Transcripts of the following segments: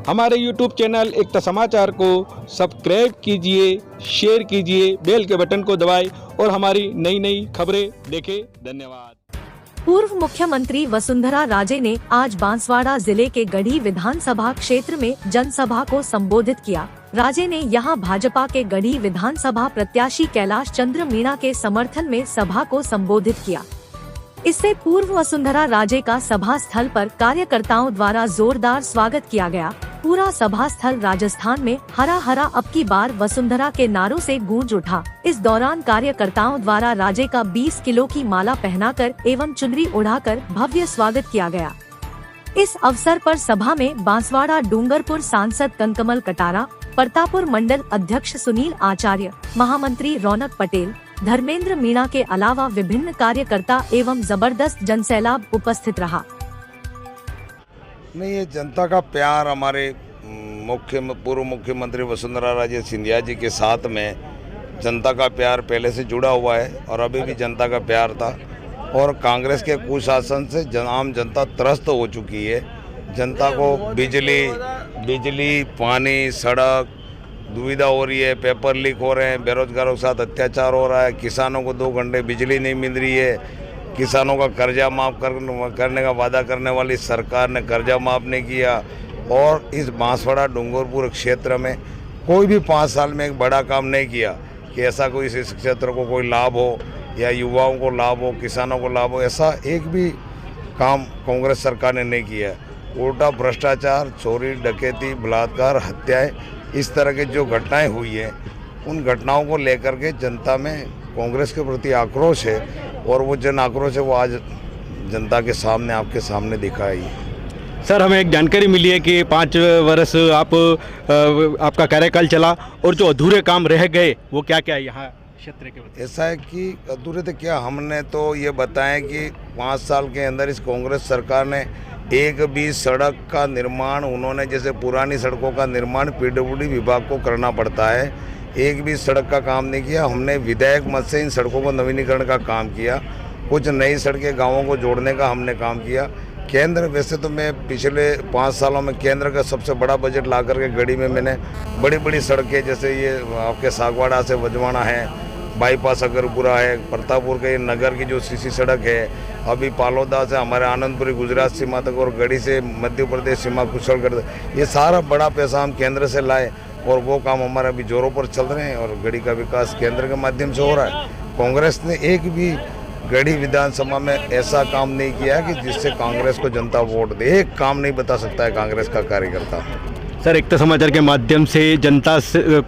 हमारे YouTube channel एकता समाचार को सब्सक्राइब कीजिए, शेयर कीजिए, बेल के बटन को दबाएं और हमारी नई नई खबरें देखें। धन्यवाद। पूर्व मुख्यमंत्री वसुंधरा राजे ने आज बांसवाड़ा जिले के गढ़ी विधानसभा क्षेत्र में जनसभा को संबोधित किया। राजे ने यहां भाजपा के गढ़ी विधानसभा प्रत्याशी कैलाश चंद्र मीणा के समर्थन में सभा को संबोधित किया। इससे पूर्व वसुंधरा राजे का सभा स्थल पर कार्यकर्ताओं द्वारा जोरदार स्वागत किया गया। पूरा सभा स्थल राजस्थान में हरा हरा अब की बार वसुंधरा के नारों से गूंज उठा। इस दौरान कार्यकर्ताओं द्वारा राजे का 20 किलो की माला पहनाकर एवं चुनरी उड़ाकर भव्य स्वागत किया गया। इस अवसर पर सभा में बांसवाड़ा डूंगरपुर सांसद कनकमल कटारा, परतापुर मंडल अध्यक्ष सुनील आचार्य, महामंत्री रौनक पटेल, धर्मेंद्र मीणा के अलावा विभिन्न कार्यकर्ता एवं जबरदस्त जनसैलाब उपस्थित रहा। नहीं, ये जनता का प्यार हमारे पूर्व मुख्यमंत्री वसुंधरा राजे सिंधिया जी के साथ में जनता का प्यार पहले से जुड़ा हुआ है और अभी भी जनता का प्यार था। और कांग्रेस के कुशासन से आम जनता त्रस्त हो चुकी है। जनता को बिजली, पानी, सड़क दुविधा हो रही है, पेपर लीक हो रहे हैं, बेरोजगारों के साथ अत्याचार हो रहा है, किसानों को 2 घंटे बिजली नहीं मिल रही है, किसानों का कर्जा माफ़ करने का वादा करने वाली सरकार ने कर्जा माफ़ नहीं किया। और इस बांसवाड़ा डूंगरपुर क्षेत्र में कोई भी 5 साल में एक बड़ा काम नहीं किया कि ऐसा कोई इस क्षेत्र को कोई लाभ हो या युवाओं को लाभ हो, किसानों को लाभ हो, ऐसा एक भी काम कांग्रेस सरकार ने नहीं किया। उल्टा भ्रष्टाचार, चोरी, डकैती, बलात्कार, हत्याएं, इस तरह की जो घटनाएं हुई है उन घटनाओं को लेकर के जनता में कांग्रेस के प्रति आक्रोश है और वो जन आक्रोश है वो आज जनता के सामने आपके सामने दिखा है। सर, हमें एक जानकारी मिली है कि 5 वर्ष आपका कार्यकाल चला और जो अधूरे काम रह गए वो क्या क्या यहाँ क्षेत्र के? ऐसा है कि अधूरे तो क्या, हमने तो ये बताया कि 5 साल के अंदर इस कांग्रेस सरकार ने एक भी सड़क का निर्माण, उन्होंने जैसे पुरानी सड़कों का निर्माण पीडब्ल्यूडी विभाग को करना पड़ता है, एक भी सड़क का काम नहीं किया। हमने विधायक मत से इन सड़कों को नवीनीकरण का काम किया, कुछ नई सड़कें गांवों को जोड़ने का हमने काम किया। केंद्र, वैसे तो मैं पिछले 5 सालों में केंद्र का सबसे बड़ा बजट ला करके गढ़ी में मैंने बड़ी बड़ी सड़कें, जैसे ये आपके सागवाड़ा से वजवाड़ा है, बाईपास अगरपुरा है, परतापुर के नगर की जो सीसी सड़क है, अभी पालोदा से हमारे आनंदपुरी गुजरात सीमा तक और गढ़ी से मध्य प्रदेश सीमा कुशलगढ़, ये सारा बड़ा पैसा हम केंद्र से लाए और वो काम हमारे अभी जोरों पर चल रहे हैं और गढ़ी का विकास केंद्र के माध्यम से हो रहा है। कांग्रेस ने एक भी गढ़ी विधानसभा में ऐसा काम नहीं किया कि जिससे कांग्रेस को जनता वोट दे। एक काम नहीं बता सकता है कांग्रेस का कार्यकर्ता। सर, एकता समाचार के माध्यम से जनता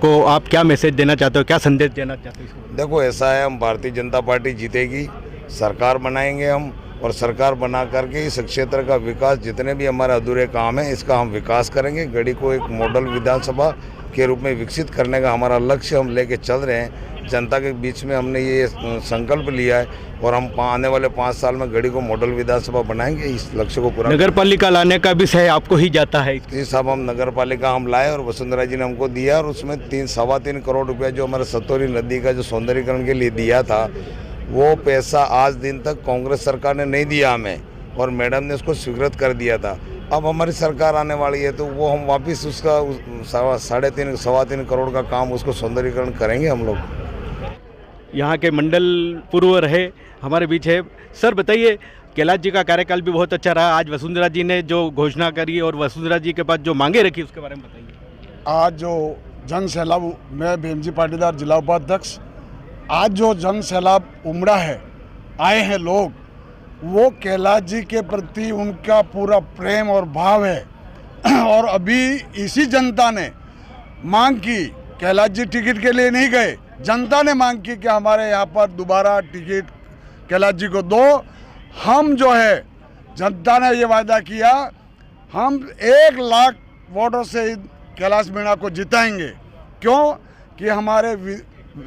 को आप क्या मैसेज देना चाहते हो, क्या संदेश देना चाहते हो? देखो, ऐसा है, हम भारतीय जनता पार्टी जीतेगी, सरकार बनाएंगे हम और सरकार बना करके इस क्षेत्र का विकास, जितने भी हमारे अधूरे काम है इसका हम विकास करेंगे। गढ़ी को एक मॉडल विधानसभा के रूप में विकसित करने का हमारा लक्ष्य हम लेके चल रहे हैं। जनता के बीच में हमने ये संकल्प लिया है और हम आने वाले 5 साल में गढ़ी को मॉडल विधानसभा बनाएंगे। इस लक्ष्य को पूरा, नगर पालिका लाने का भी श्रेय आपको ही जाता है? जी साहब, हम नगर पालिका हम लाए और वसुंधरा जी ने हमको दिया और उसमें 3-3.25 करोड़ रुपया जो हमारे सतोरी नदी का जो सौंदर्यीकरण के लिए दिया था, वो पैसा आज दिन तक कांग्रेस सरकार ने नहीं दिया हमें और मैडम ने उसको स्वीकृत कर दिया था। अब हमारी सरकार आने वाली है तो वो हम वापस उसका 3.5-3 करोड़ का काम, उसको सौंदर्यीकरण करेंगे हम लोग। यहाँ के मंडल पूर्व रहे हमारे बीच है। सर बताइए, कैलाश जी का कार्यकाल भी बहुत अच्छा रहा, आज वसुंधरा जी ने जो घोषणा करी और वसुंधरा जी के पास जो मांगे रखी उसके बारे में बताइए। आज जो जन सैलाब, मैं भीमजी पाटीदार जिला उपाध्यक्ष, आज जो जन सैलाब उमड़ा है, आए हैं लोग, वो कैलाश जी के प्रति उनका पूरा प्रेम और भाव है। और अभी इसी जनता ने मांग की, कैलाश जी टिकट के लिए नहीं गए, जनता ने मांग की कि हमारे यहाँ पर दोबारा टिकट कैलाश जी को दो। हम जो है, जनता ने ये वादा किया, हम 1 लाख वोटों से कैलाश मीणा को जिताएंगे। क्यों कि हमारे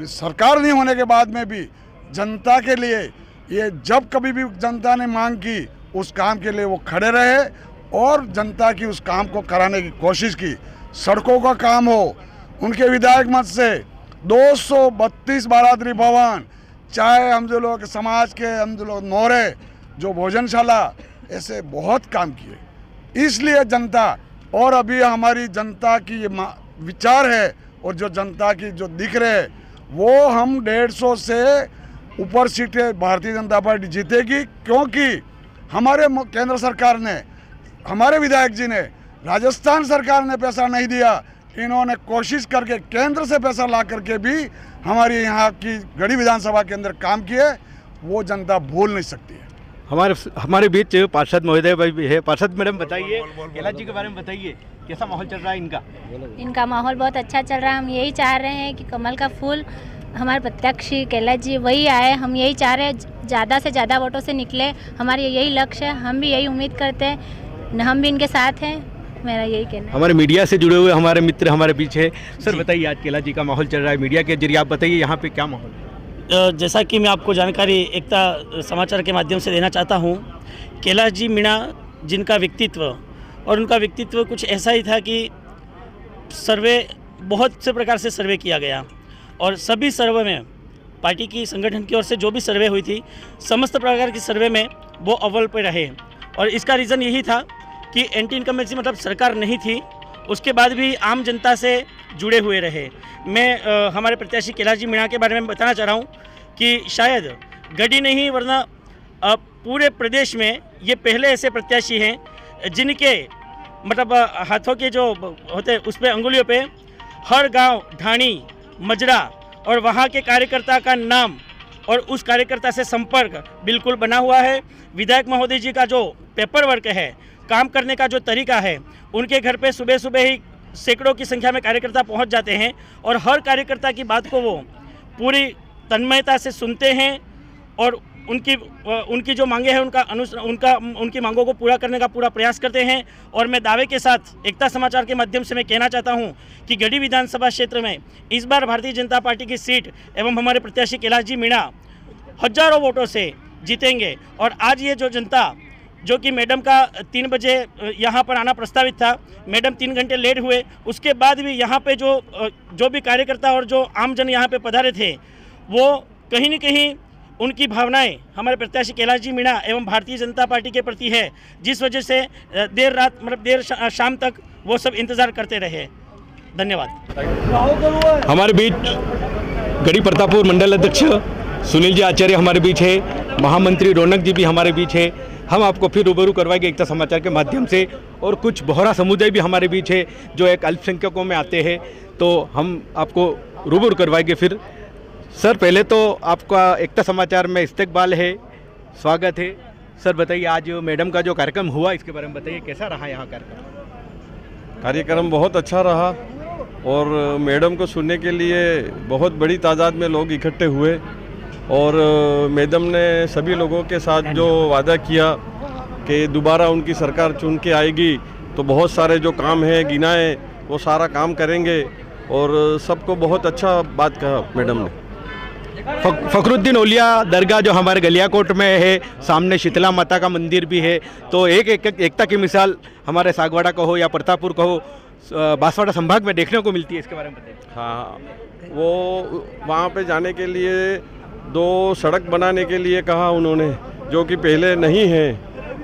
सरकार नहीं होने के बाद में भी जनता के लिए, ये जब कभी भी जनता ने मांग की उस काम के लिए वो खड़े रहे और जनता की उस काम को कराने की कोशिश की। सड़कों का काम हो, उनके विधायक मत से 232 बारादरी भवन, चाहे हम जो लोग समाज के हम जो लोग नौरे जो भोजनशाला, ऐसे बहुत काम किए। इसलिए जनता और अभी हमारी जनता की ये विचार है और जो जनता की जो दिख रहे हैं वो हम 150 से ऊपर सीटें भारतीय जनता पार्टी जीतेगी, क्योंकि हमारे केंद्र सरकार ने, हमारे विधायक जी ने, राजस्थान सरकार ने पैसा नहीं दिया, इन्होंने कोशिश करके केंद्र से पैसा ला करके भी हमारी यहाँ की गढ़ी विधानसभा के अंदर काम किए, वो जनता भूल नहीं सकती है। हमारे बीच पार्षद महोदय भाई भी है। पार्षद मैडम बताइए, कैलाश जी के बारे में बताइए, कैसा माहौल चल रहा है इनका? इनका माहौल बहुत अच्छा चल रहा है। हम यही चाह रहे हैं कि कमल का फूल हमारे प्रत्याशी कैलाश जी वही आए। हम यही चाह रहे हैं ज़्यादा से ज़्यादा वोटों से निकले, हमारी यही लक्ष्य है। हम भी यही उम्मीद करते हैं, हम भी इनके साथ हैं, मेरा यही कहना है। हमारे मीडिया से जुड़े हुए हमारे मित्र हमारे पीछे। सर बताइए, आज कैलाश जी का माहौल चल रहा है, मीडिया के जरिए आप बताइए यहाँ पे क्या माहौल है? जैसा कि मैं आपको जानकारी एकता समाचार के माध्यम से देना चाहता हूँ, कैलाश जी मीणा जिनका व्यक्तित्व और उनका व्यक्तित्व कुछ ऐसा ही था कि सर्वे बहुत से प्रकार से सर्वे किया गया और सभी सर्वे में पार्टी की संगठन की ओर से जो भी सर्वे हुई थी, समस्त प्रकार की सर्वे में वो अव्वल पे रहे। और इसका रीज़न यही था कि एंटी इनकम्बेंसी मतलब सरकार नहीं थी, उसके बाद भी आम जनता से जुड़े हुए रहे। मैं हमारे प्रत्याशी कैलाश जी मीणा के बारे में बताना चाह रहा हूँ कि शायद गढ़ी नहीं वरना पूरे प्रदेश में ये पहले ऐसे प्रत्याशी हैं जिनके मतलब हाथों के जो होते उस पर अंगुलियों पे हर गांव, ढाणी, मजरा और वहाँ के कार्यकर्ता का नाम और उस कार्यकर्ता से संपर्क बिल्कुल बना हुआ है। विधायक महोदय जी का जो पेपर वर्क है, काम करने का जो तरीका है, उनके घर पे सुबह सुबह ही सैकड़ों की संख्या में कार्यकर्ता पहुंच जाते हैं और हर कार्यकर्ता की बात को वो पूरी तन्मयता से सुनते हैं और उनकी जो मांगे हैं उनकी मांगों को पूरा करने का पूरा प्रयास करते हैं। और मैं दावे के साथ एकता समाचार के माध्यम से मैं कहना चाहता हूं कि गढ़ी विधानसभा क्षेत्र में इस बार भारतीय जनता पार्टी की सीट एवं हमारे प्रत्याशी कैलाश जी मीणा हजारों वोटों से जीतेंगे। और आज ये जो जनता, जो कि मैडम का 3 बजे यहाँ पर आना प्रस्तावित था, मैडम 3 घंटे लेट हुए, उसके बाद भी यहाँ पे जो भी कार्यकर्ता और जो आमजन यहाँ पे पधारे थे, वो कहीं न कहीं उनकी भावनाएं हमारे प्रत्याशी कैलाश जी मीणा एवं भारतीय जनता पार्टी के प्रति है, जिस वजह से देर रात मतलब देर शाम तक वो सब इंतज़ार करते रहे। धन्यवाद। हमारे बीच गढ़ी प्रतापपुर मंडल अध्यक्ष सुनील जी आचार्य हमारे बीच है, महामंत्री रौनक जी भी हमारे बीच है। हम आपको फिर रूबरू करवाएंगे एकता समाचार के माध्यम से। और कुछ बोहरा समुदाय भी हमारे बीच है जो एक अल्पसंख्यकों में आते हैं, तो हम आपको रूबरू करवाएंगे फिर। सर पहले तो आपका एकता समाचार में इस्तकबाल है, स्वागत है। सर बताइए, आज मैडम का जो कार्यक्रम हुआ इसके बारे में बताइए, कैसा रहा यहाँ कार्यक्रम? कार्यक्रम बहुत अच्छा रहा और मैडम को सुनने के लिए बहुत बड़ी तादाद में लोग इकट्ठे हुए और मैडम ने सभी लोगों के साथ जो वादा किया कि दोबारा उनकी सरकार चुन के आएगी तो बहुत सारे जो काम है गिनाए वो सारा काम करेंगे और सबको बहुत अच्छा बात कहा मैडम ने। फखरुद्दीन औलिया दरगाह जो हमारे गलियाकोट में है, सामने शीतला माता का मंदिर भी है, तो एकता की मिसाल हमारे सागवाड़ा का हो या प्रतापपुर का हो, बांसवाड़ा संभाग में देखने को मिलती है, इसके बारे में बताइए। हाँ, वो वहाँ पे जाने के लिए 2 सड़क बनाने के लिए कहा उन्होंने, जो कि पहले नहीं है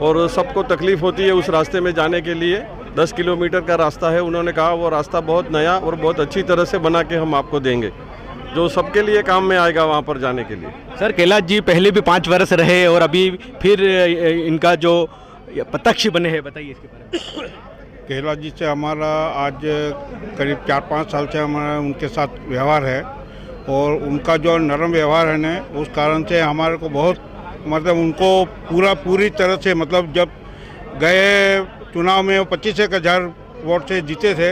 और सबको तकलीफ़ होती है उस रास्ते में जाने के लिए। 10 किलोमीटर का रास्ता है, उन्होंने कहा वो रास्ता बहुत नया और बहुत अच्छी तरह से बना के हम आपको देंगे, जो सबके लिए काम में आएगा वहाँ पर जाने के लिए। सर कैलाश जी पहले भी 5 वर्ष रहे और अभी फिर इनका जो प्रत्याशी बने हैं, बताइए इसके बारे में। कैलाश जी से हमारा आज करीब 4-5 साल से हमारा उनके साथ व्यवहार है और उनका जो नरम व्यवहार है ना, उस कारण से हमारे को बहुत मतलब उनको पूरी तरह से मतलब जब गए चुनाव में 25,000 वोट से जीते थे,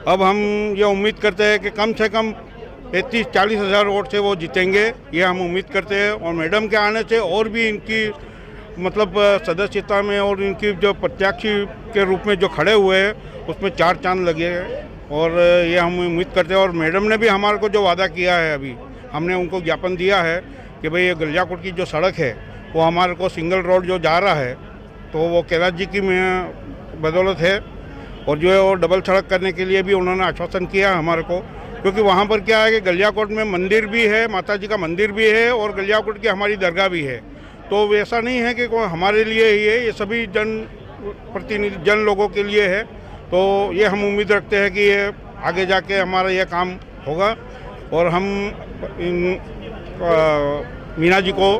अब हम ये उम्मीद करते हैं कि कम से कम 35-40 हज़ार वोट से वो जीतेंगे, ये हम उम्मीद करते हैं। और मैडम के आने से और भी इनकी मतलब सदस्यता में और इनकी जो प्रत्याशी के रूप में जो खड़े हुए हैं उसमें 4 चांद लगे हैं और ये हम उम्मीद करते हैं। और मैडम ने भी हमारे को जो वादा किया है, अभी हमने उनको ज्ञापन दिया है कि भाई ये गलियाकोट की जो सड़क है वो हमारे को सिंगल रोड जो जा रहा है तो वो कैलाश जी की बदौलत है और जो है वो डबल सड़क करने के लिए भी उन्होंने आश्वासन किया हमारे को, क्योंकि वहाँ पर क्या है कि गलियाकोट में मंदिर भी है, माता जी का मंदिर भी है और गलियाकोट की हमारी दरगाह भी है। तो ऐसा नहीं है कि हमारे लिए ही है, ये सभी जन प्रतिनिधि जन लोगों के लिए है। तो ये हम उम्मीद रखते हैं कि ये आगे जाके हमारा ये काम होगा और हम मीणा जी को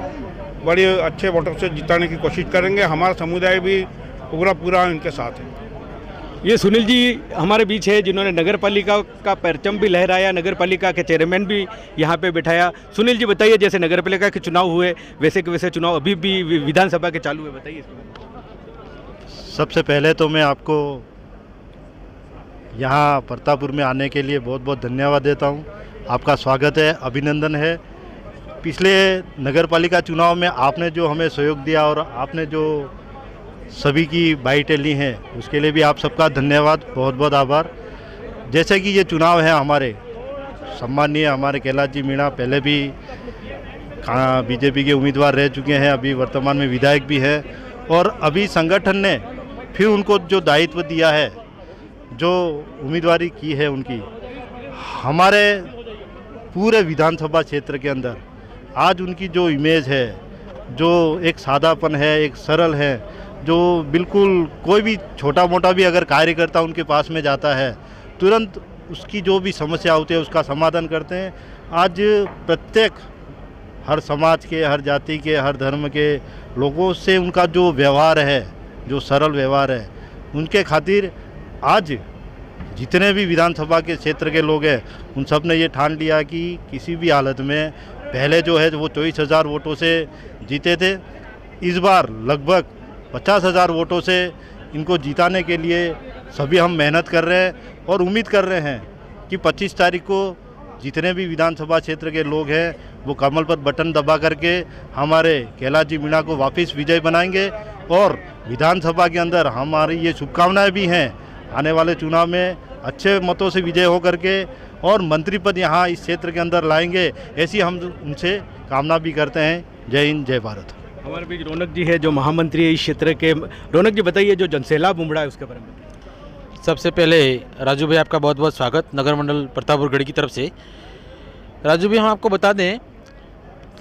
बड़े अच्छे वोटों से जिताने की कोशिश करेंगे। हमारा समुदाय भी पूरा इनके साथ है। ये सुनील जी हमारे बीच है जिन्होंने नगर पालिका का परचम भी लहराया, नगर पालिका के चेयरमैन भी यहाँ पे बिठाया। सुनील जी बताइए, जैसे नगर पालिका के चुनाव हुए वैसे के वैसे चुनाव अभी भी विधानसभा के चालू है, बताइए इसके बारे में। सबसे पहले तो मैं आपको यहाँ प्रतापपुर में आने के लिए बहुत बहुत धन्यवाद देता हूँ। आपका स्वागत है, अभिनंदन है। पिछले नगर पालिका चुनाव में आपने जो हमें सहयोग दिया और आपने जो सभी की बाइटें ली हैं उसके लिए भी आप सबका धन्यवाद, बहुत बहुत आभार। जैसे कि ये चुनाव है हमारे सम्मानीय हमारे कैलाश जी मीणा पहले भी बीजेपी के उम्मीदवार रह चुके हैं, अभी वर्तमान में विधायक भी है और अभी संगठन ने फिर उनको जो दायित्व दिया है, जो उम्मीदवारी की है उनकी, हमारे पूरे विधानसभा क्षेत्र के अंदर आज उनकी जो इमेज है, जो एक सादापन है, एक सरल है, जो बिल्कुल कोई भी छोटा मोटा भी अगर कार्यकर्ता उनके पास में जाता है तुरंत उसकी जो भी समस्या होती है उसका समाधान करते हैं। आज प्रत्येक हर समाज के, हर जाति के, हर धर्म के लोगों से उनका जो व्यवहार है, जो सरल व्यवहार है, उनके खातिर आज जितने भी विधानसभा के क्षेत्र के लोग हैं उन सब ने ये ठान लिया कि किसी भी हालत में पहले जो है वो 24,000 वोटों से जीते थे, इस बार लगभग 50,000 वोटों से इनको जिताने के लिए सभी हम मेहनत कर रहे हैं और उम्मीद कर रहे हैं कि 25 तारीख को जितने भी विधानसभा क्षेत्र के लोग हैं वो कमल पर बटन दबा करके हमारे कैलाश जी मीणा को वापस विजय बनाएंगे और विधानसभा के अंदर हमारी ये शुभकामनाएं भी हैं आने वाले चुनाव में अच्छे मतों से विजय हो करके और मंत्री पद यहाँ इस क्षेत्र के अंदर लाएंगे, ऐसी हम उनसे कामना भी करते हैं। जय हिंद, जय भारत। हमारे बीच रौनक जी है जो महामंत्री है इस क्षेत्र के। रौनक जी बताइए, जो जनसैलाब उमड़ा है उसके बारे में। सबसे पहले राजू भाई आपका बहुत बहुत स्वागत नगर मंडल प्रतापपुर की तरफ से। राजू भाई हम आपको बता दें,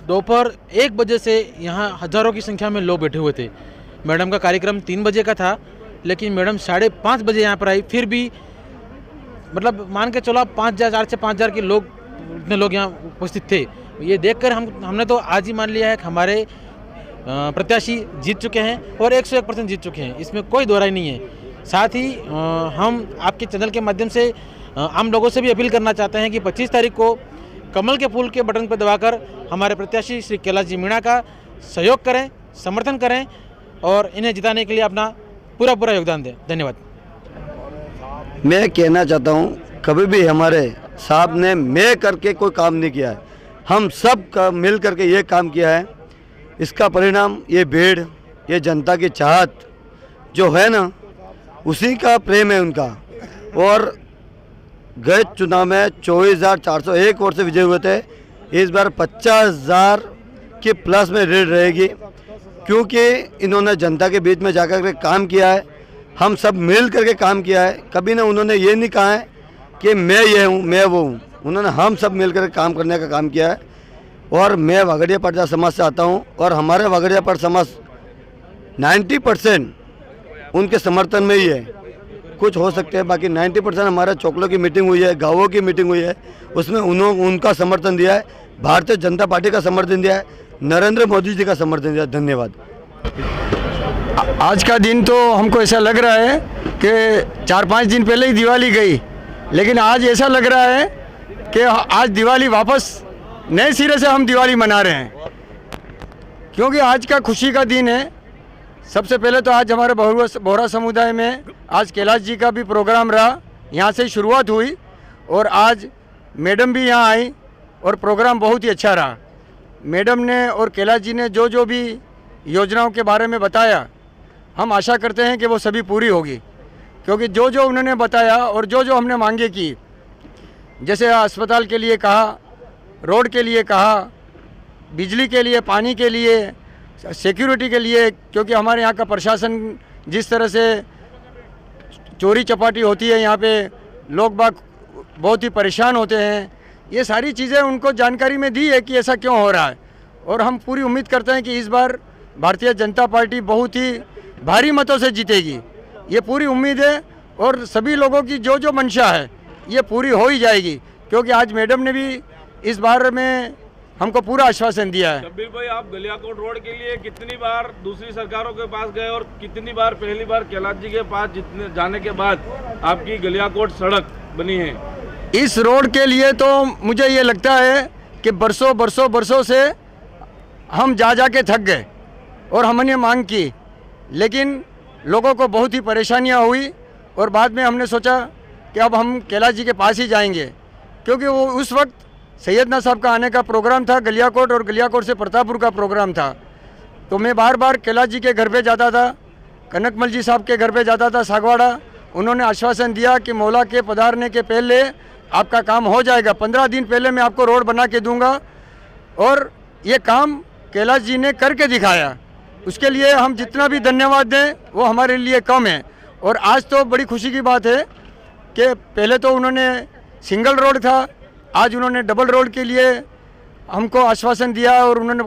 दोपहर 1 बजे से यहाँ हज़ारों की संख्या में लोग बैठे हुए थे। मैडम का कार्यक्रम 3 बजे का था, लेकिन मैडम 5:30 बजे यहाँ पर आई, फिर भी मतलब मान के चलो 5,000 से 5,000 के लोग, इतने लोग यहाँ उपस्थित थे। ये देखकर हमने तो आज ही मान लिया है कि हमारे प्रत्याशी जीत चुके हैं और 101% जीत चुके हैं, इसमें कोई दोहराई नहीं है। साथ ही हम आपके चैनल के माध्यम से आम लोगों से भी अपील करना चाहते हैं कि 25 तारीख को कमल के फूल के बटन पर दबाकर हमारे प्रत्याशी श्री कैलाश जी मीणा का सहयोग करें, समर्थन करें और इन्हें जिताने के लिए अपना पूरा योगदान दें। धन्यवाद। मैं कहना चाहता हूँ, कभी भी हमारे साहब ने मैं करके कोई काम नहीं किया है, हम सब का मिल करके ये काम किया है। इसका परिणाम ये भीड़, ये जनता की चाहत जो है ना, उसी का प्रेम है उनका। और गए चुनाव में 24,401 वोट से विजय हुए थे, इस बार 50,000 के प्लस में रीड रहेगी, क्योंकि इन्होंने जनता के बीच में जाकर के काम किया है। हम सब मिल करके काम किया है। कभी ना उन्होंने ये नहीं कहा है कि मैं ये हूँ, मैं वो हूँ। उन्होंने हम सब मिल करके काम करने का काम किया है। और मैं वागड़िया पड़जा समाज से आता हूँ और हमारे वागड़िया पड़ समाज 90% उनके समर्थन में ही है। कुछ हो सकते हैं, बाकी 90% हमारे चौकलों की मीटिंग हुई है, गाँवों की मीटिंग हुई है, उसमें उनका समर्थन दिया है, भारतीय जनता पार्टी का समर्थन दिया है, नरेंद्र मोदी जी का समर्थन दिया। धन्यवाद। आज का दिन तो हमको ऐसा लग रहा है कि 4-5 दिन पहले ही दिवाली गई, लेकिन आज ऐसा लग रहा है कि आज दिवाली वापस नए सिरे से हम दिवाली मना रहे हैं, क्योंकि आज का खुशी का दिन है। सबसे पहले तो आज हमारे बोहरा समुदाय में आज कैलाश जी का भी प्रोग्राम रहा, यहाँ से शुरुआत हुई और आज मैडम भी यहाँ आई और प्रोग्राम बहुत ही अच्छा रहा। मैडम ने और कैलाश जी ने जो भी योजनाओं के बारे में बताया, हम आशा करते हैं कि वो सभी पूरी होगी, क्योंकि जो उन्होंने बताया और जो हमने मांगे की, जैसे अस्पताल के लिए कहा, रोड के लिए कहा, बिजली के लिए, पानी के लिए, सिक्योरिटी के लिए, क्योंकि हमारे यहाँ का प्रशासन जिस तरह से चोरी चपाटी होती है, यहाँ पे लोग बाग बहुत ही परेशान होते हैं। ये सारी चीज़ें उनको जानकारी में दी है कि ऐसा क्यों हो रहा है, और हम पूरी उम्मीद करते हैं कि इस बार भारतीय जनता पार्टी बहुत ही भारी मतों से जीतेगी। ये पूरी उम्मीद है और सभी लोगों की जो जो मंशा है ये पूरी हो ही जाएगी, क्योंकि आज मैडम ने भी इस बार में हमको पूरा आश्वासन दिया है। शब्बीर भाई, आप गलियाकोट रोड के लिए कितनी बार दूसरी सरकारों के पास गए और कितनी बार पहली बार कैलाश जी के पास जाने के बाद आपकी गलियाकोट सड़क बनी है? इस रोड के लिए तो मुझे ये लगता है कि बरसों से हम जा के थक गए और हमने मांग की, लेकिन लोगों को बहुत ही परेशानियां हुई और बाद में हमने सोचा कि अब हम कैलाश जी के पास ही जाएंगे, क्योंकि वो उस वक्त सैयदना साहब का आने का प्रोग्राम था गलियाकोट, और गलियाकोट से प्रतापपुर का प्रोग्राम था। तो मैं बार बार कैलाश जी के घर पे जाता था, कनकमल जी साहब के घर पे जाता था सागवाड़ा। उन्होंने आश्वासन दिया कि मौला के पधारने के पहले आपका काम हो जाएगा, 15 दिन पहले मैं आपको रोड बना के दूंगा, और ये काम कैलाश जी ने करके दिखाया। उसके लिए हम जितना भी धन्यवाद दें वो हमारे लिए कम है। और आज तो बड़ी खुशी की बात है कि पहले तो उन्होंने सिंगल रोड था, आज उन्होंने डबल रोड के लिए हमको आश्वासन दिया और उन्होंने